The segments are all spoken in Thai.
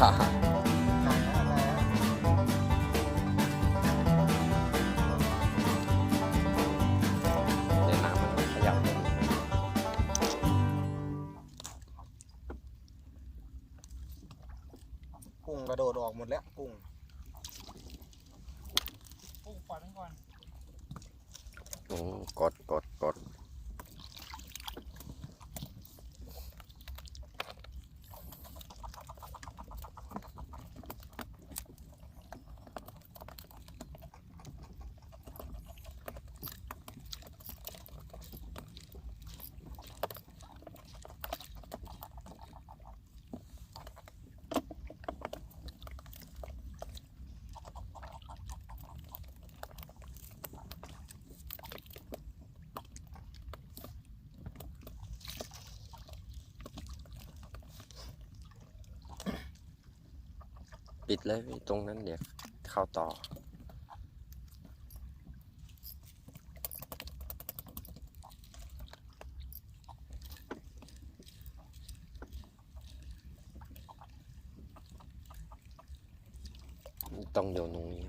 เดี๋ยวน้ำมันขยับกุ้งกระโดดออกหมดแล้วกุ้งปล่อยมันก่อน กดปิดเลยพี่ตรงนั้นเดี๋ยวเข้าต่อต้องโยนตรงนี้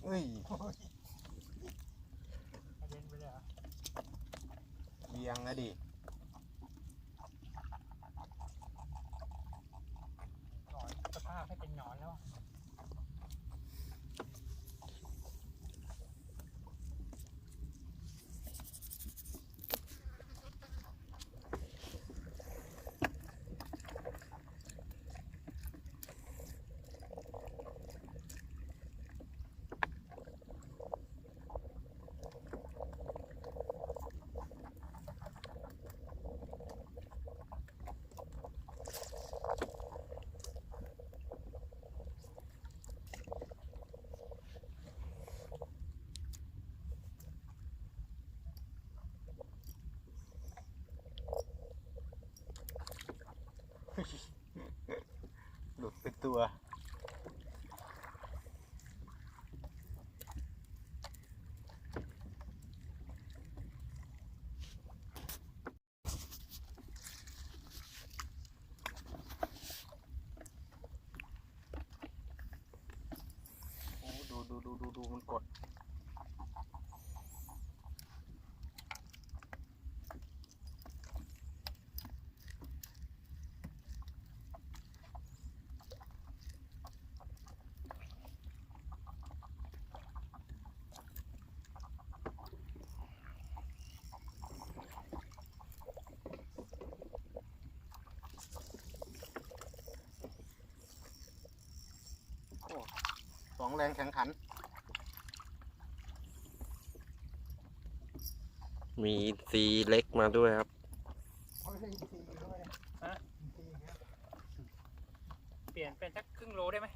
เฮ้ย กระเด็นไปเลยเหรอ เอียงนะดิ หนอนสภาพให้เป็นหนอนแล้ว หลุดเป็นตัวโอ้ดูมันกดสองแรงแข่งขัน มีซีเล็กมาด้วยครับ เปลี่ยนเป็นสักครึ่งโลได้ไหม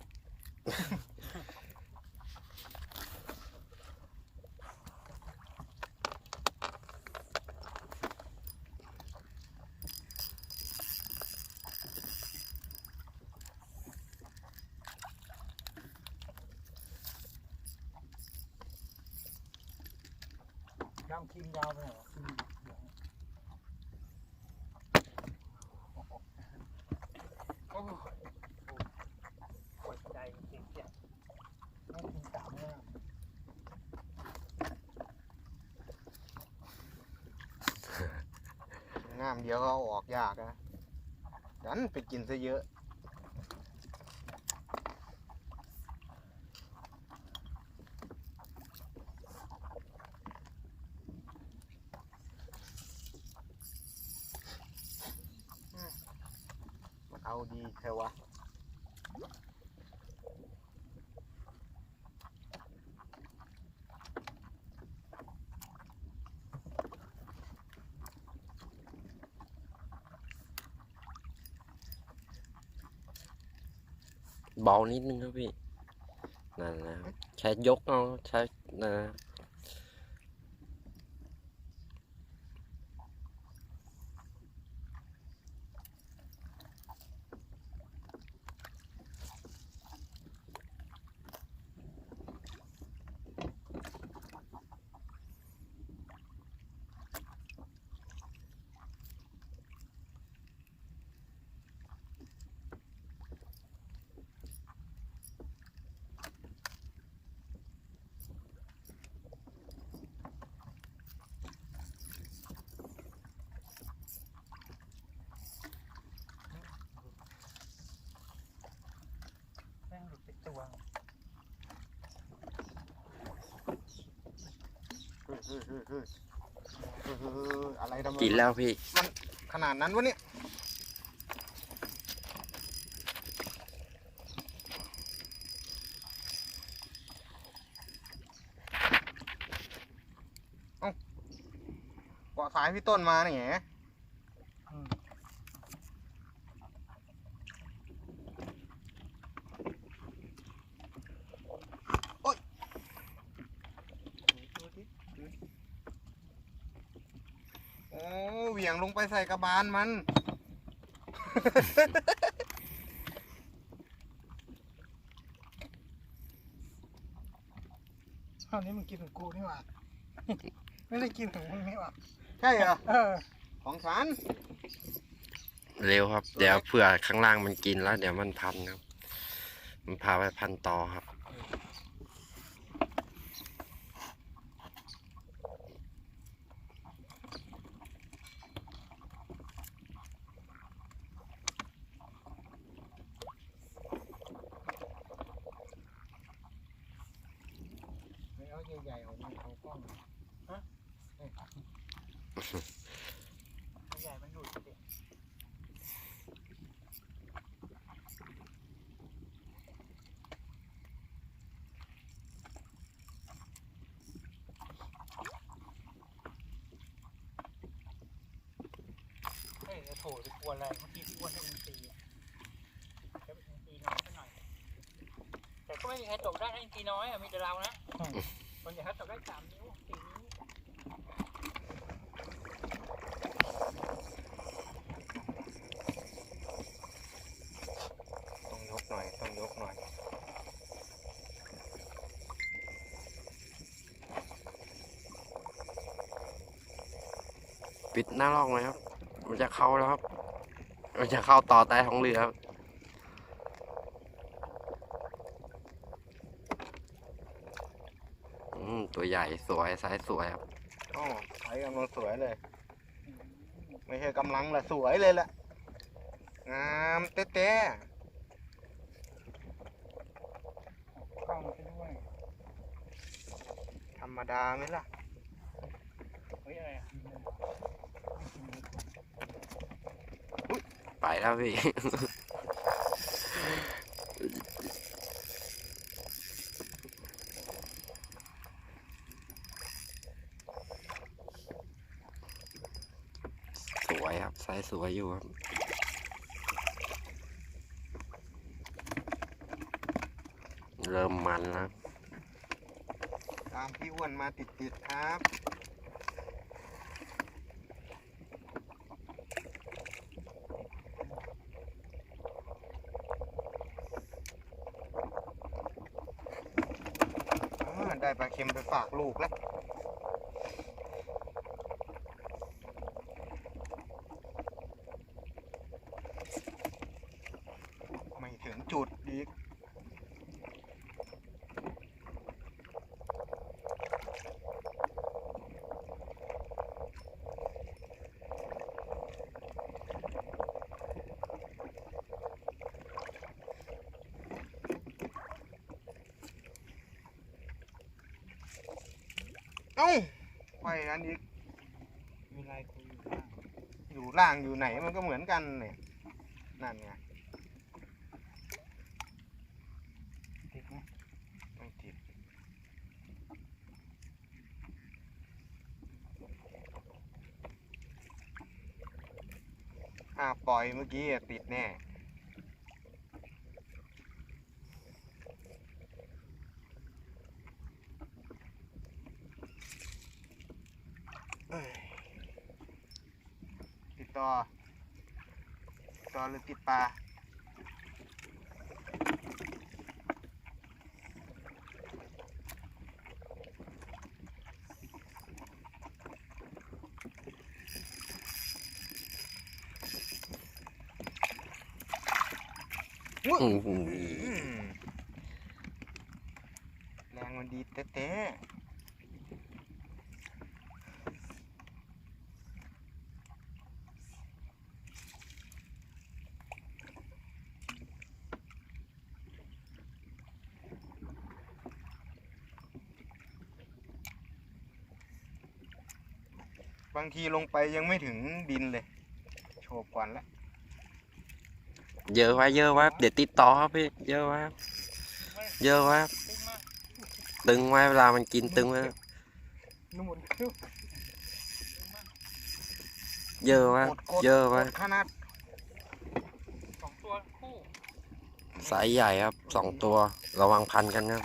ยาวคิงยาวไปเหรอโอ้โหปวดใจจริงๆเนี่ยไม่กินสามเลย งามเดียวก็เอาออกยากนะดันไปกินซะเยอะ ดีแค่วะเบานิดนึงครับพี่นั่นนะใช้ยกเอาใช้นะ แม่งหลุดเป็นตัว อะไรทำไม กินแล้วพี่ ขนาดนั้นวะเนี่ยเอ้าเกาะสายพี่ต้นมาเนี่ย อืม โอ้เหวี่ยงลงไปใส่กระบาลมัน อันนี้มึงกินของกูนี่หว่า ไม่ได้กินของมึงนี่หว่า ใช่เหรอ เออ ของฉัน เร็วครับ เดี๋ยวเผื่อข้างล่างมันกินแล้ว เดี๋ยวมันพันครับ มันพาไปพันต่อครับ ไม่เอาใหญ่ๆเอากล้อง ใหญ่มันหลุดไปดิ เฮ้ยโถไปกลัวอะไรเมื่อกี้พี่อ้วนให้มึงตีอ่ะแค่มึงตีน้อยไปหน่อย แต่ก็ไม่มีใครตกได้นะตีน้อยอ่ะมีแต่เรานะคนใหญ่เขาตกได้3 นิ้ว 4 นิ้ว ต้องยกหน่อยต้องยกหน่อย ปิดหน้าลอกเลยครับ มันจะเข้าแล้วครับ มันจะเข้าต่อใต้ท้องเรือครับ ตัวใหญ่สวยไซส์สวยครับ อ๋อไอ้กำลังสวยเลย ไม่ใช่กำลังละสวยเลยละงามเต๊ะ กล้องไปด้วย ๆธรรมดาไหมล่ะ เฮ้ยอะไรอ่ะ ไปแล้วพี่ สวยครับไซส์สวยอยู่ครับ เริ่มมันแล้ว ตามพี่อ้วนมาติดๆครับได้ปลาเค็มไปฝากลูกแล้ว ไม่ถึงจุดอีก เอ้าไปอันอีก มีลายกูอยู่ข้าง อยู่ล่างอยู่ไหนมันก็เหมือนกันเนี่ย นั่นไง ปล่อยเมื่อกี้อะติดแน่เอ้ยติดต่อหรือติดปลาอืม แรงมันดีเต๊ะบางทีลงไปยังไม่ถึงดินเลย โชว์ก่อนแล้ว เยอะไว้เยอะไว้เดี๋ยวติดต่อครับพี่เยอะไว้ครับเยอะไว้ครับ ตึงมาก ตึงไว้เวลามันกินตึงไว้ นุ่ม เยอะไว้เยอะไว้ กดขนาด 2 ตัวคู่ สายใหญ่ครับ2 ตัวระวังพันกันนะครับ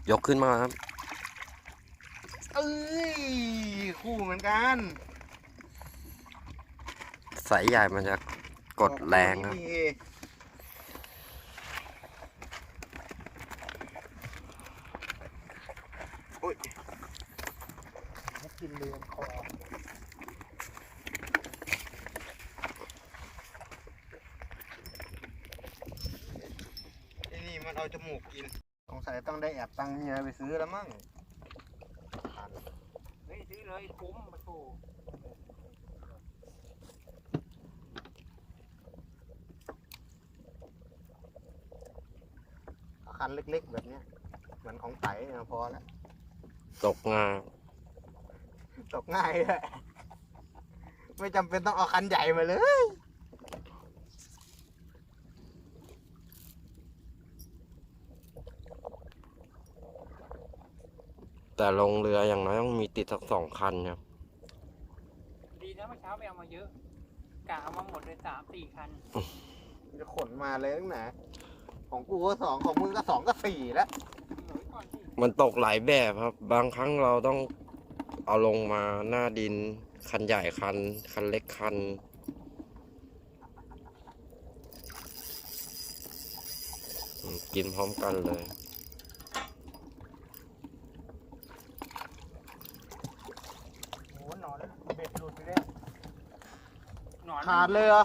ยกขึ้นมาครับ เอ้ย คู่เหมือนกัน สายใหญ่มันจะกดแรงครับ นี่โอ้ย กินเลือนคอ ไอ้นี่มันเอาจมูกกิน สงสัยต้องได้แอบตังค์เมียไปซื้อแล้วมั้ง เฮ้ยซื้อเลยคุ้มมาโถ คันเล็กๆแบบเนี้ยเหมือนของไต่เนี่ยพอแล้ว ตกงา ตกง่ายเลยไม่จำเป็นต้องเอาคันใหญ่มาเลย แต่ลงเรืออย่างน้อยต้องมีติดสัก2 คันครับ ดีนะเมื่อเช้าไปเอามาเยอะกะเอามาหมดเลย3-4 คัน จะขนมาเลยตั้งไหนของกูก็2ของมึงก็2ก็4แล้ว เหลือไว้ก่อนสิ มันตกหลายแบบครับ บางครั้งเราต้องเอาลงมาหน้าดินคันใหญ่คันเล็กคันกินพร้อมกันเลย โหหนอนเบ็ดหลุดไปแล้วหนอน ขาดเลยเหรอ